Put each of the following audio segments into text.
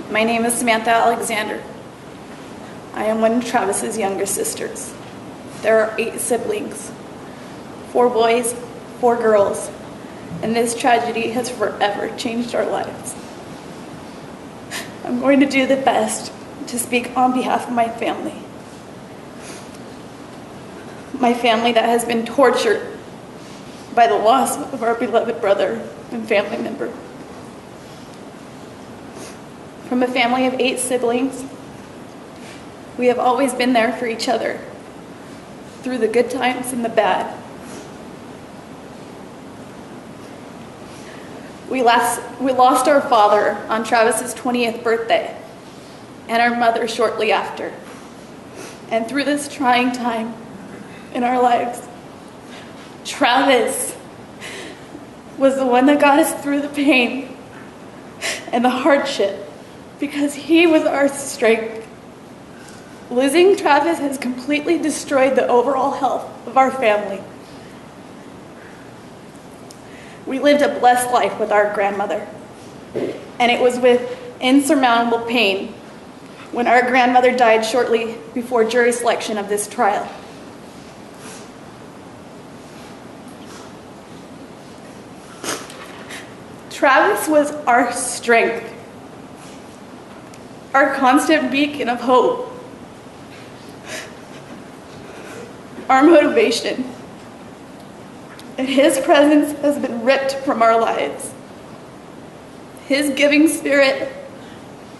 My name is Samantha Alexander. I am one of Travis's younger sisters. There are 8 siblings, 4 boys, 4 girls, and this tragedy has forever changed our lives. I'm going to do the best to speak on behalf of my family. My family that has been tortured by the loss of our beloved brother and family member. From a family of 8 siblings, we have always been there for each other, through the good times and the bad. We lost our father on Travis's 20th birthday, and our mother shortly after. And through this trying time in our lives, Travis was the one that got us through the pain and the hardship, because he was our strength. Losing Travis has completely destroyed the overall health of our family. We lived a blessed life with our grandmother, and it was with insurmountable pain when our grandmother died shortly before jury selection of this trial. Travis was our strength, our constant beacon of hope, our motivation, and his presence has been ripped from our lives. His giving spirit,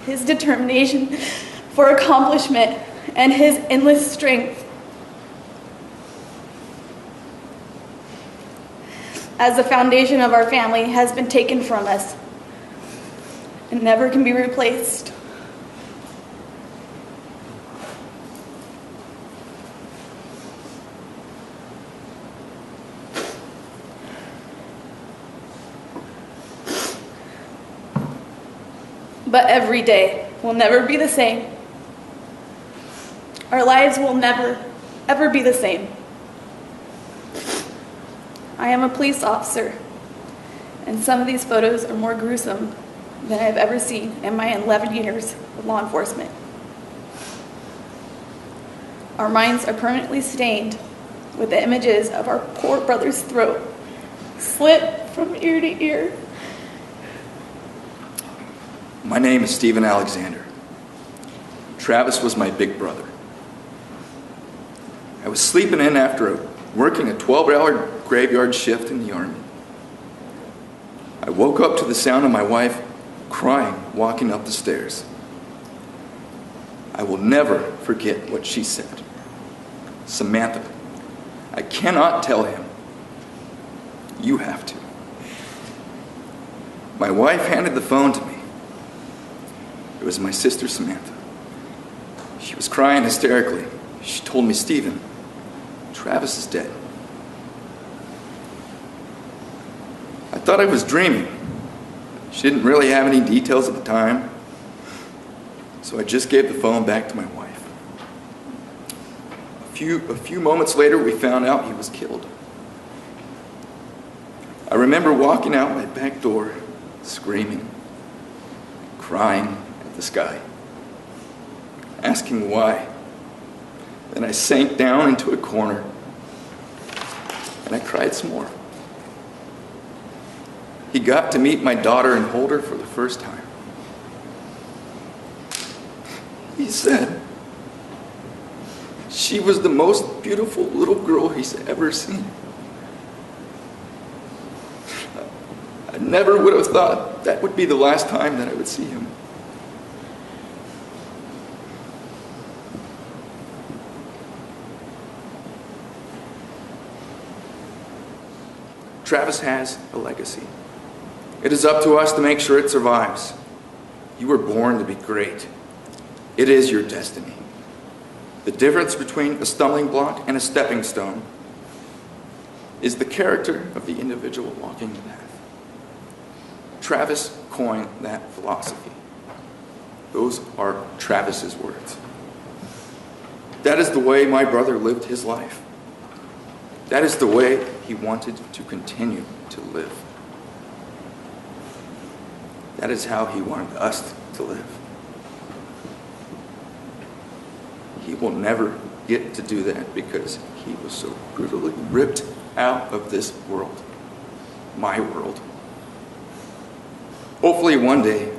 his determination for accomplishment, and his endless strength as the foundation of our family has been taken from us and never can be replaced. But every day will never be the same. Our lives will never, ever be the same. I am a police officer, and some of these photos are more gruesome than I've ever seen in my 11 years of law enforcement. Our minds are permanently stained with the images of our poor brother's throat slit from ear to ear. My name is Steven Alexander. Travis was my big brother. I was sleeping in after working a 12-hour graveyard shift in the Army. I woke up to the sound of my wife crying walking up the stairs. I will never forget what she said. "Samantha, I cannot tell him. You have to." My wife handed the phone to me. It was my sister Samantha. She was crying hysterically. She told me, "Steven, Travis is dead." I thought I was dreaming. She didn't really have any details at the time, so I just gave the phone back to my wife. A few moments later, we found out he was killed. I remember walking out my back door, screaming, crying at the sky, asking why. Then I sank down into a corner, and I cried some more. He got to meet my daughter and hold her for the first time. He said she was the most beautiful little girl he's ever seen. I never would have thought that would be the last time that I would see him. Travis has a legacy. It is up to us to make sure it survives. You were born to be great. It is your destiny. The difference between a stumbling block and a stepping stone is the character of the individual walking the path. Travis coined that philosophy. Those are Travis's words. That is the way my brother lived his life. That is the way he wanted to continue to live. That is how he wanted us to live. he will never get to do that because he was so brutally ripped out of this world, my world. Hopefully one day